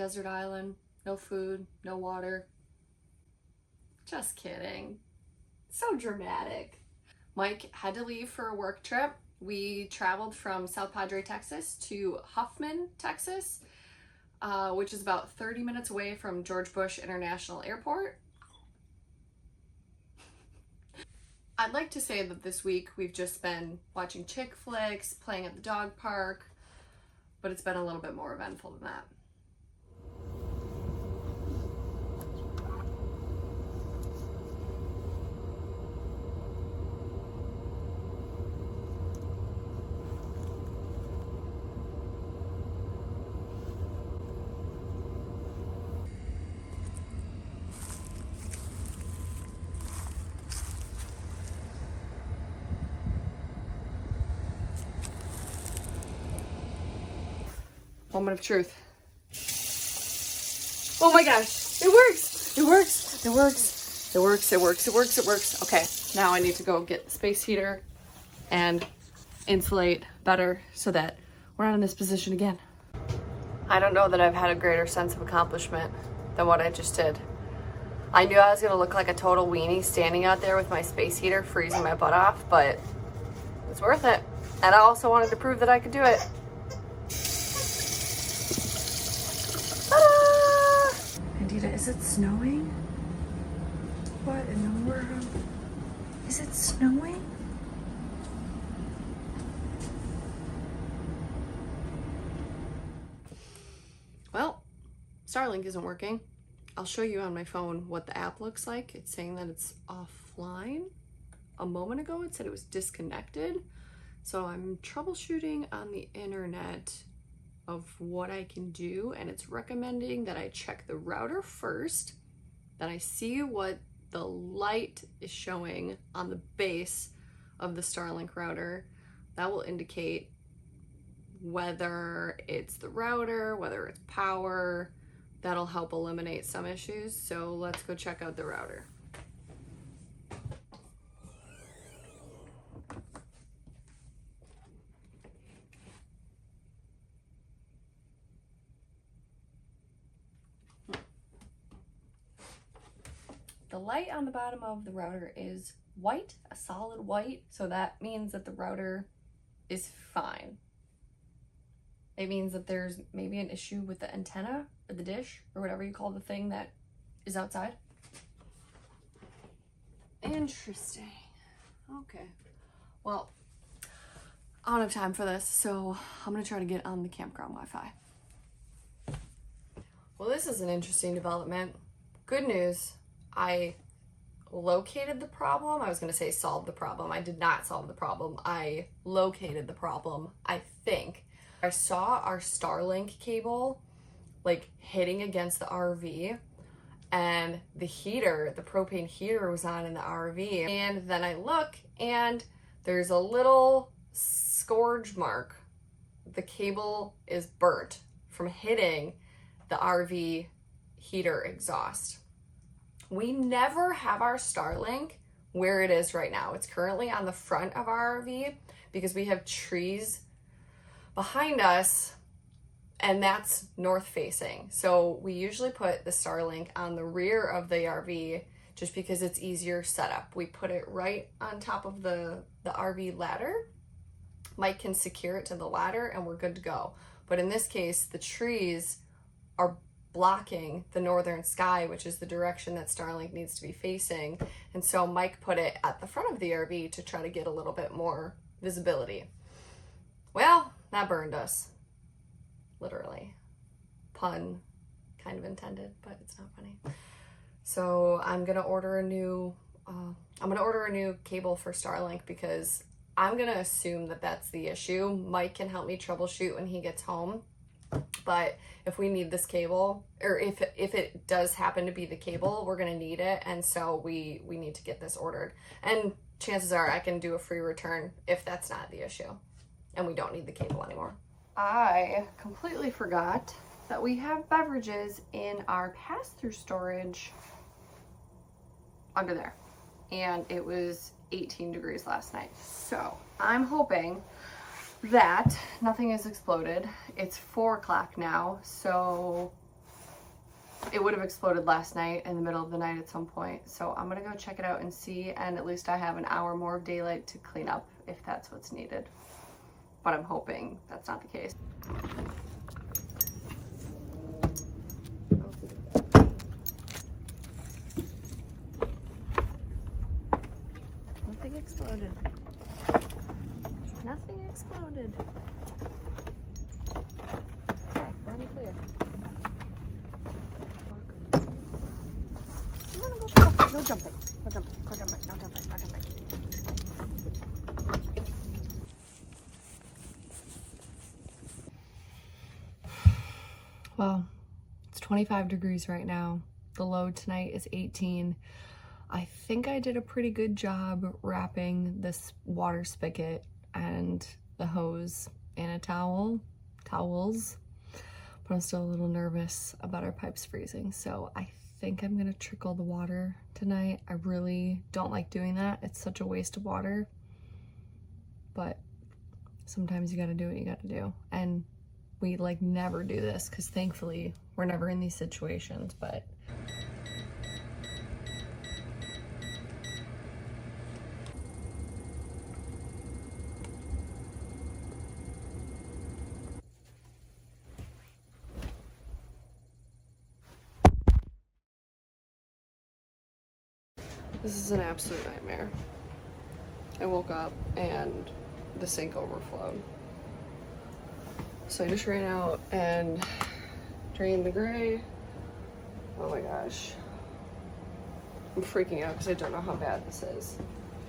desert island, no food, no water. Just kidding. So dramatic. Mike had to leave for a work trip. We traveled from South Padre, Texas to Huffman, Texas, which is about 30 minutes away from George Bush International Airport. I'd like to say that this week we've just been watching chick flicks, playing at the dog park, but it's been a little bit more eventful than that. Moment of truth. Oh my gosh, it works! It works! It works! It works! It works! It works! It works! Okay, now I need to go get the space heater and insulate better so that we're not in this position again. I don't know that I've had a greater sense of accomplishment than what I just did. I knew I was gonna look like a total weenie standing out there with my space heater freezing my butt off, but it's worth it. And I also wanted to prove that I could do it. Candida, is it snowing? What in the world? Is it snowing? Well, Starlink isn't working. I'll show you on my phone what the app looks like. It's saying that it's offline. A moment ago it said it was disconnected. So I'm troubleshooting on the internet of what I can do, and it's recommending that I check the router first, that I see what the light is showing on the base of the Starlink router. That will indicate whether it's the router, whether it's power. That'll help eliminate some issues. So let's go check out the router. The light on the bottom of the router is white, a solid white, so that means that the router is fine. It means that there's maybe an issue with the antenna or the dish or whatever you call the thing that is outside. Interesting. Okay. Well, I don't have time for this, so I'm gonna try to get on the campground Wi-Fi. Well, this is an interesting development. Good news. I located the problem. I was going to say solved the problem. I did not solve the problem. I located the problem, I think. I saw our Starlink cable like hitting against the RV, and the heater, the propane heater was on in the RV. And then I look and there's a little scourge mark. The cable is burnt from hitting the RV heater exhaust. We never have our Starlink where it is right now. It's currently on the front of our RV because we have trees behind us, and that's north facing. So we usually put the Starlink on the rear of the RV just because it's easier setup. We put it right on top of the RV ladder. Mike can secure it to the ladder and we're good to go. But in this case, the trees are blocking the northern sky, which is the direction that Starlink needs to be facing. And so Mike put it at the front of the RV to try to get a little bit more visibility. Well, that burned us. Literally. Pun kind of intended, but it's not funny. So I'm gonna order a new cable for Starlink because I'm gonna assume that that's the issue. Mike can help me troubleshoot when he gets home. But if we need this cable, or if it does happen to be the cable, we're gonna need it, and so we need to get this ordered. And chances are I can do a free return if that's not the issue, and we don't need the cable anymore. I completely forgot that we have beverages in our pass-through storage under there, and it was 18 degrees last night. So I'm hoping that nothing has exploded. It's 4 o'clock now, so it would have exploded last night in the middle of the night at some point. So I'm gonna go check it out and see, and at least I have an hour more of daylight to clean up if that's what's needed. But I'm hoping that's not the case. Nothing exploded. Nothing exploded. Okay, we're in the clear. No jumping. No jumping. No jumping. No jumping. No jumping. Well, it's 25 degrees right now. The low tonight is 18. I think I did a pretty good job wrapping this water spigot and the hose in a towels, but I'm still a little nervous about our pipes freezing. So I think I'm gonna trickle the water tonight. I really don't like doing that. It's such a waste of water, but sometimes you gotta do what you gotta do. And we like never do this because thankfully we're never in these situations, but this is an absolute nightmare. I woke up and the sink overflowed. So I just ran out and drained the gray. Oh my gosh. I'm freaking out because I don't know how bad this is.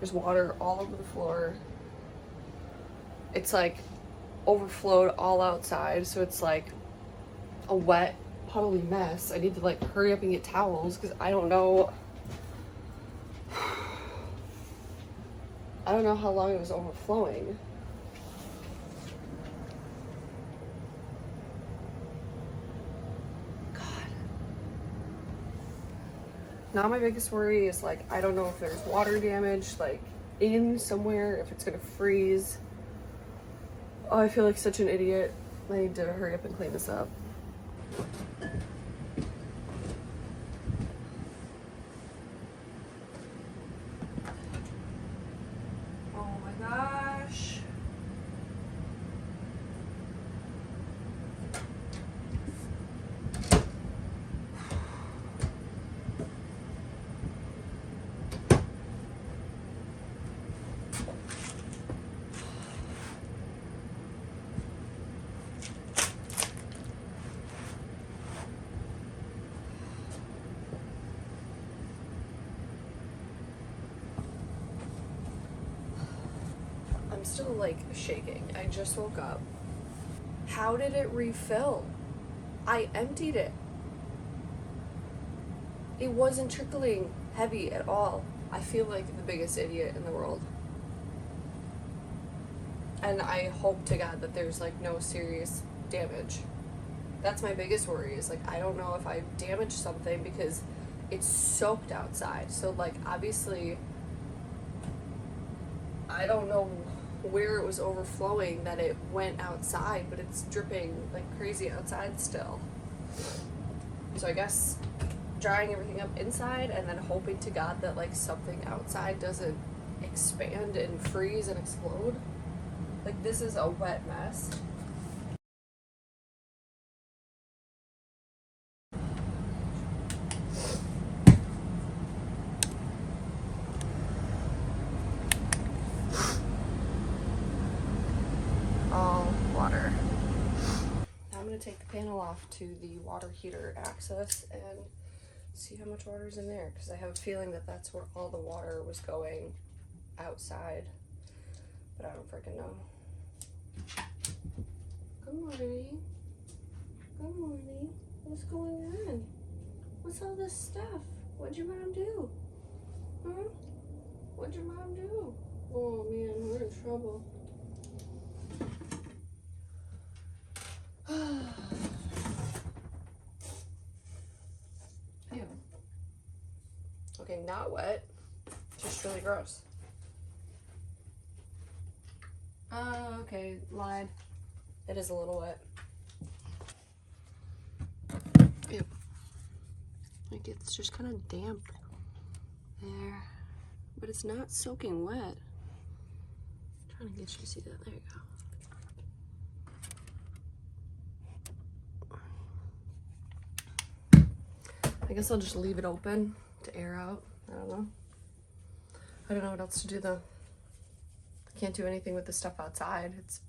There's water all over the floor. It's like overflowed all outside, so it's like a wet, puddly mess. I need to like hurry up and get towels because I don't know how long it was overflowing. God. Now my biggest worry is like, I don't know if there's water damage like in somewhere, if it's gonna freeze. Oh, I feel like such an idiot. I need to hurry up and clean this up. Oh my gosh. I'm still like shaking. I just woke up. How did it refill? I emptied it. It wasn't trickling heavy at all. I feel like the biggest idiot in the world. And I hope to God that there's like no serious damage. That's my biggest worry, is like I don't know if I damaged something because it's soaked outside. So like obviously I don't know where it was overflowing that it went outside, but it's dripping like crazy outside still. So I guess drying everything up inside and then hoping to God that like something outside doesn't expand and freeze and explode. Like this is a wet mess. All water. Now I'm gonna take the panel off to the water heater access and see how much water is in there, because I have a feeling that that's where all the water was going outside, but I don't freaking know. Good morning. Good morning. What's going on? What's all this stuff? What'd your mom do? Huh? What'd your mom do? Oh man, we're in trouble. Ew. Okay, not wet. Just really gross. Okay, lied. It is a little wet. Ew. Like it's just kind of damp there, but it's not soaking wet. I'm trying to get you to see that. There you go. I guess I'll just leave it open to air out. I don't know what else to do though. I can't do anything with the stuff outside. It's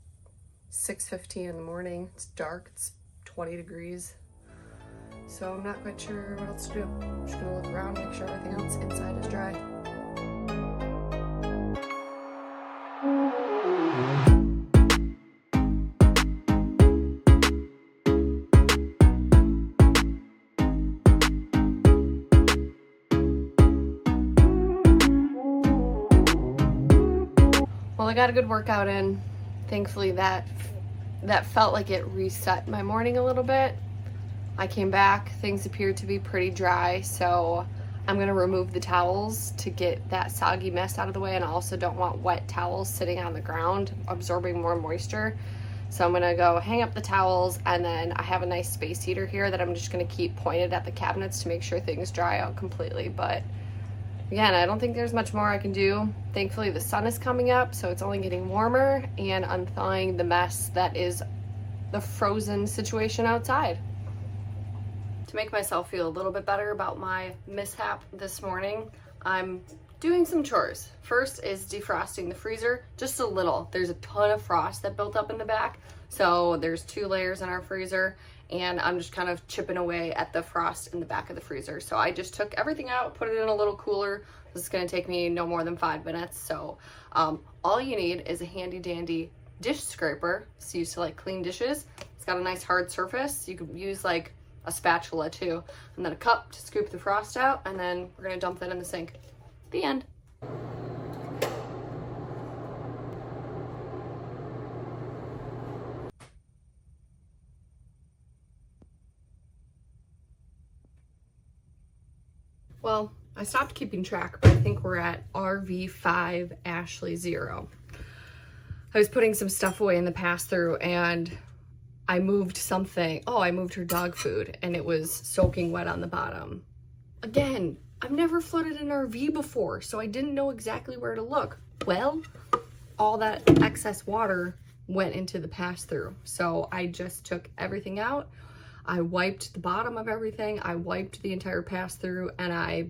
6:15 in the morning. It's dark. It's 20 degrees. So I'm not quite sure what else to do. I'm just gonna look around, make sure everything else inside is dry. Well, I got a good workout in. Thankfully that felt like it reset my morning a little bit. I came back, things appeared to be pretty dry, so I'm gonna remove the towels to get that soggy mess out of the way, and I also don't want wet towels sitting on the ground absorbing more moisture. So I'm gonna go hang up the towels, and then I have a nice space heater here that I'm just gonna keep pointed at the cabinets to make sure things dry out completely. But again, I don't think there's much more I can do. Thankfully the sun is coming up, so it's only getting warmer and unthawing the mess that is the frozen situation outside. To make myself feel a little bit better about my mishap this morning, I'm doing some chores. First is defrosting the freezer, just a little. There's a ton of frost that built up in the back, so there's 2 layers in our freezer, and I'm just kind of chipping away at the frost in the back of the freezer. So I just took everything out, put it in a little cooler. This is gonna take me no more than 5 minutes. So all you need is a handy dandy dish scraper. It's used to like clean dishes. It's got a nice hard surface. You could use like a spatula too, and then a cup to scoop the frost out, and then we're gonna dump that in the sink. The end. Well, I stopped keeping track, but I think we're at RV5 Ashley 0. I was putting some stuff away in the pass-through, and I moved something. Oh, I moved her dog food, and it was soaking wet on the bottom. Again, I've never flooded an RV before, so I didn't know exactly where to look. Well, all that excess water went into the pass-through, so I just took everything out. I wiped the bottom of everything. I wiped the entire pass-through, and I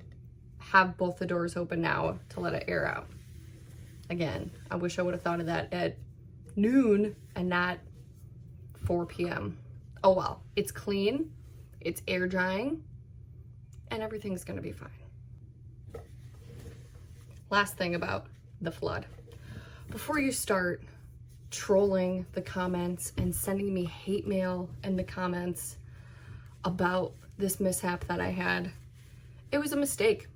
have both the doors open now to let it air out. Again, I wish I would have thought of that at noon and not 4 p.m. Oh well, it's clean, it's air drying, and everything's gonna be fine. Last thing about the flood. Before you start trolling the comments and sending me hate mail in the comments about this mishap that I had, it was a mistake.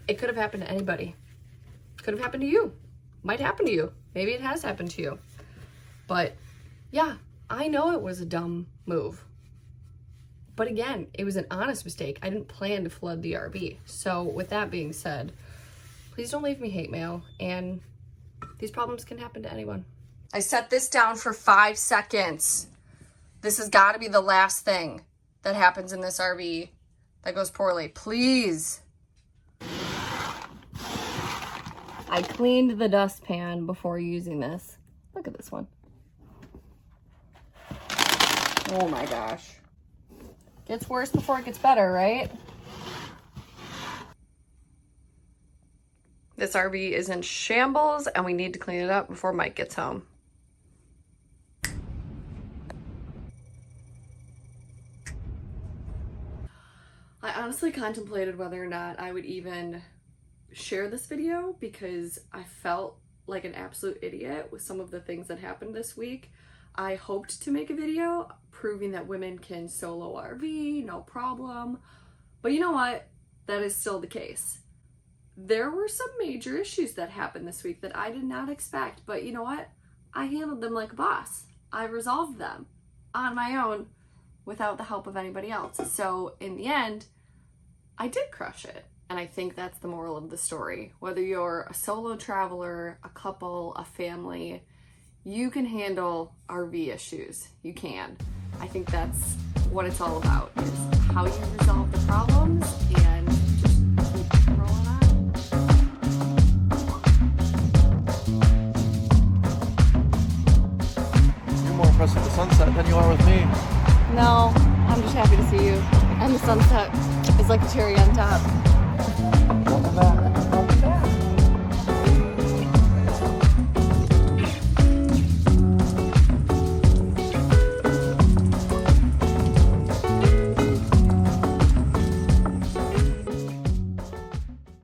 It could have happened to anybody. Could have happened to you. Might happen to you. Maybe it has happened to you. But yeah, I know it was a dumb move. But again, it was an honest mistake. I didn't plan to flood the RV. So with that being said, please don't leave me hate mail, and these problems can happen to anyone. I set this down for 5 seconds. This has got to be the last thing that happens in this RV that goes poorly. Please. I cleaned the dustpan before using this. Look at this one. Oh my gosh. Gets worse before it gets better, right? This RV is in shambles, and we need to clean it up before Mike gets home. I honestly contemplated whether or not I would even share this video, because I felt like an absolute idiot with some of the things that happened this week. I hoped to make a video proving that women can solo RV, no problem. But you know what? That is still the case. There were some major issues that happened this week that I did not expect, but you know what? I handled them like a boss. I resolved them on my own without the help of anybody else. So in the end, I did crush it. And I think that's the moral of the story. Whether you're a solo traveler, a couple, a family, you can handle RV issues. You can. I think that's what it's all about. how you resolve the problems and just keep rolling on. You're more impressed with the sunset than you are with me. No, I'm just happy to see you. And the sunset is like a cherry on top.